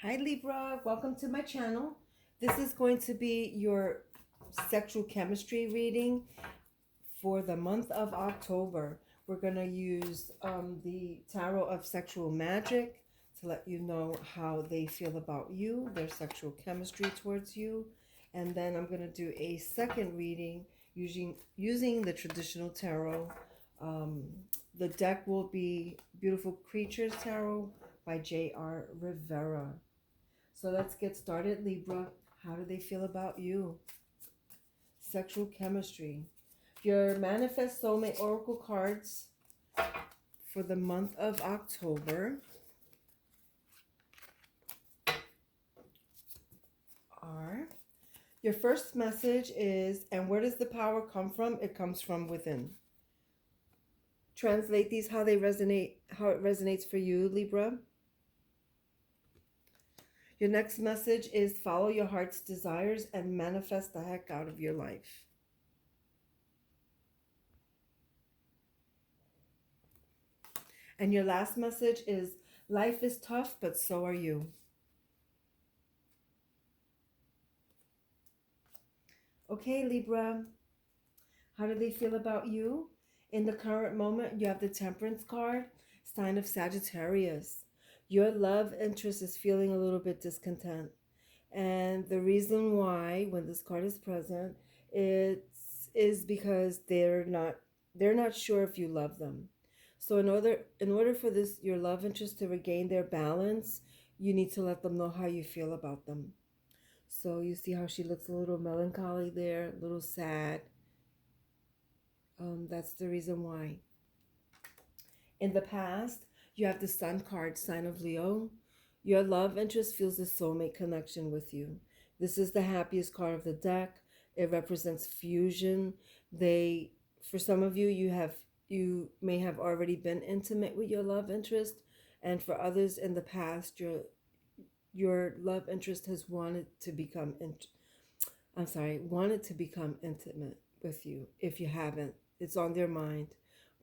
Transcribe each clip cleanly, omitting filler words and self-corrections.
Hi Libra, welcome to my channel. This is going to be your sexual chemistry reading for the month of October. We're going to use the Tarot of Sexual Magic to let you know how they feel about you, their sexual chemistry towards you. And then I'm going to do a second reading using the traditional tarot. Um, the deck will be Beautiful Creatures Tarot by J.R. Rivera. So let's get started, Libra. How do they feel about you? Sexual chemistry. Your Manifest Soulmate Oracle cards for the month of October are... Your first message is, and where does the power come from? It comes from within. Translate these how they resonate, how it resonates for you, Libra. Your next message is follow your heart's desires and manifest the heck out of your life. And your last message is life is tough, but so are you. Okay, Libra, how do they feel about you? In the current moment, you have the Temperance card, sign of Sagittarius. Your love interest is feeling a little bit discontent. And the reason why, when this card is present, is because they're not sure if you love them. So in order for this your love interest to regain their balance, you need to let them know how you feel about them. So you see how she looks a little melancholy there, a little sad. That's the reason why. In the past, you have the Sun card, sign of Leo. Your love interest feels a soulmate connection with you. This is the happiest card of the deck. It represents fusion. For some of you, you may have already been intimate with your love interest, and for others in the past, your love interest has wanted to become intimate with you. If you haven't, it's on their mind.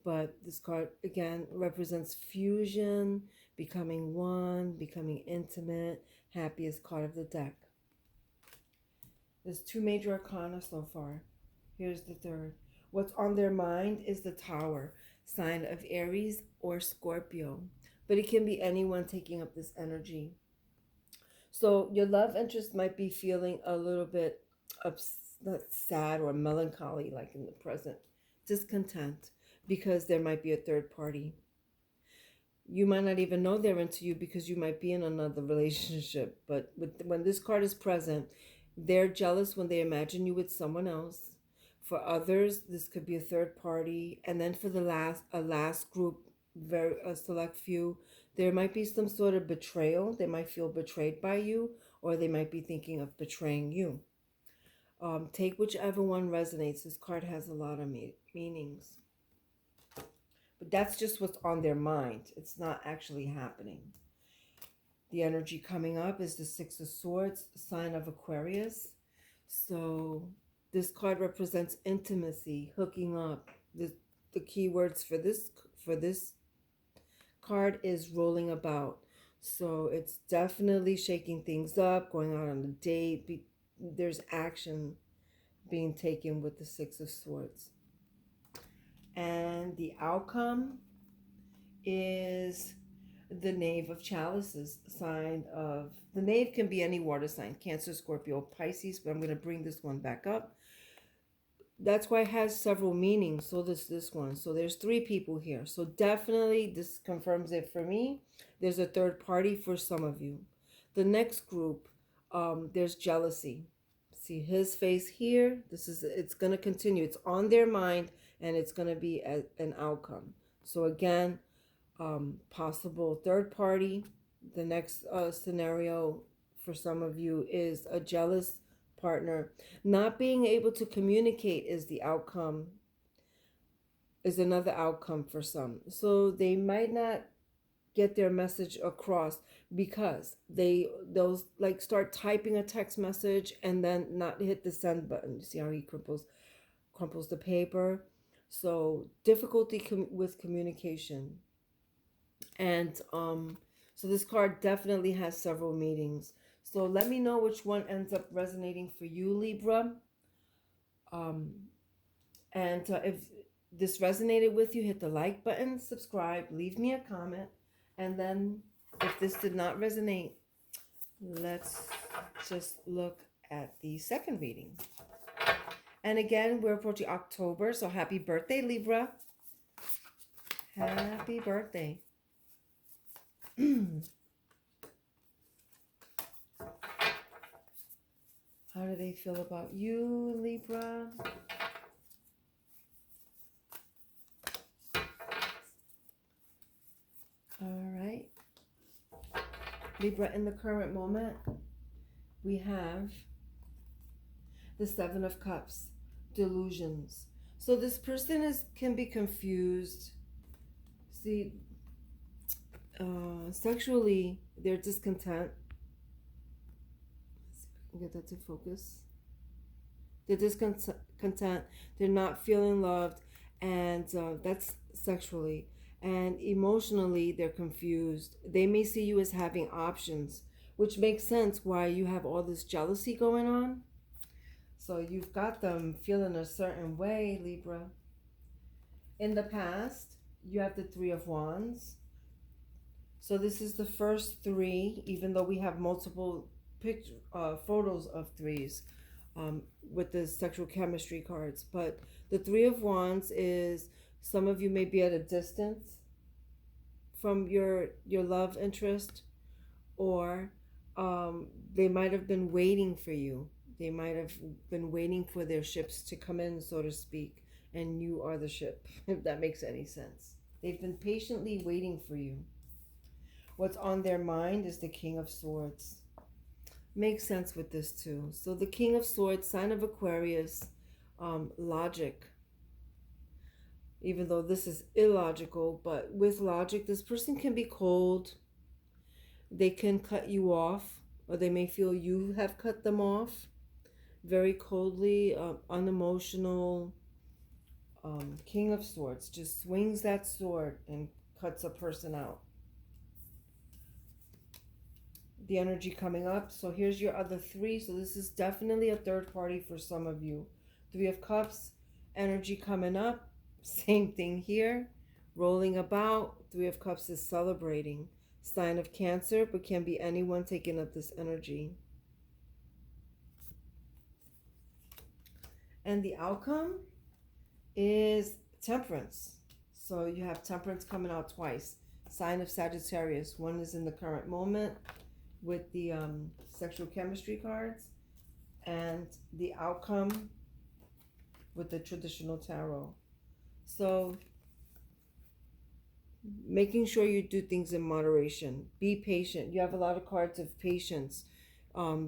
But this card again represents fusion, becoming one, becoming intimate. Happiest card of the deck. There's two major arcana so far. Here's the third. What's on their mind is the Tower, sign of Aries or Scorpio. But it can be anyone taking up this energy. So your love interest might be feeling a little bit sad or melancholy, like in the present, discontent, because there might be a third party. You might not even know they're into you because you might be in another relationship. But when this card is present, they're jealous when they imagine you with someone else. For others, this could be a third party. And then for a last group, a select few, there might be some sort of betrayal. They might feel betrayed by you, or they might be thinking of betraying you. Take whichever one resonates. This card has a lot of meanings. But that's just what's on their mind. It's not actually happening. The energy coming up is the Six of Swords, sign of Aquarius. So this card represents intimacy, hooking up. The key words for this card is rolling about. So it's definitely shaking things up, going out on a date. There's action being taken with the Six of Swords. And the outcome is the Knave of Chalices, sign of... The Knave can be any water sign, Cancer, Scorpio, Pisces, but I'm going to bring this one back up. That's why it has several meanings. So this one. So there's three people here. So definitely this confirms it for me. There's a third party for some of you. The next group, there's jealousy. See his face here. It's going to continue. It's on their mind, and it's going to be an outcome. So again, possible third party. The next scenario for some of you is a jealous partner. Not being able to communicate is the outcome, is another outcome for some. So they might not get their message across because they'll like start typing a text message and then not hit the send button. You see how he crumples the paper. So difficulty with communication. And So this card definitely has several meanings. So let me know which one ends up resonating for you, Libra. Um, and if this resonated with you, hit the like button, subscribe, leave me a comment. And then if this did not resonate, let's just look at the second reading. And again, we're approaching October, so happy birthday, Libra. Happy birthday. How do they feel about you, Libra? All right. Libra, in the current moment, we have the Seven of Cups, delusions. So this person can be confused. See, sexually, they're discontent. Let's see if I can get that to focus. They're discontent. They're not feeling loved, and that's sexually. And emotionally, they're confused. They may see you as having options, which makes sense why you have all this jealousy going on. So you've got them feeling a certain way, Libra. In the past, you have the Three of Wands. So this is the first three, even though we have multiple photos of threes with the sexual chemistry cards. But the Three of Wands is, some of you may be at a distance from your love interest, or they might have been waiting for you. They might have been waiting for their ships to come in, so to speak, and you are the ship, if that makes any sense. They've been patiently waiting for you. What's on their mind is the King of Swords. Makes sense with this too. So the King of Swords, sign of Aquarius, logic. Even though this is illogical, but with logic, this person can be cold. They can cut you off, or they may feel you have cut them off very coldly, unemotional. King of Swords just swings that sword and cuts a person out. The energy coming up. So here's your other three. So this is definitely a third party for some of you. Three of Cups, energy coming up. Same thing here. Rolling about. Three of Cups is celebrating. Sign of Cancer, but can be anyone taking up this energy. And the outcome is Temperance. So you have Temperance coming out twice. Sign of Sagittarius. One is in the current moment with the sexual chemistry cards, and the outcome with the traditional tarot. So making sure you do things in moderation. Be patient. You have a lot of cards of patience,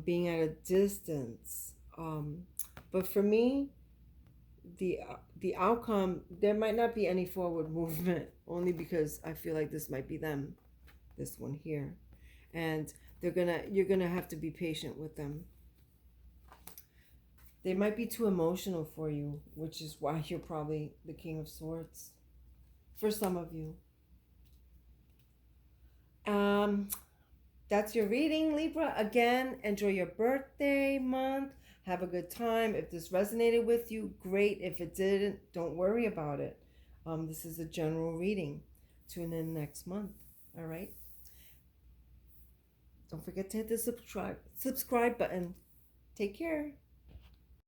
being at a distance. But for me, the outcome, there might not be any forward movement, only because I feel like this might be them, this one here, and you're gonna have to be patient with them. They might be too emotional for you, which is why you're probably the King of Swords for some of you. That's your reading, Libra. Again, enjoy your birthday month. Have a good time. If this resonated with you, great. If it didn't, don't worry about it. This is a general reading. Tune in next month. All right. Don't forget to hit the subscribe button. Take care.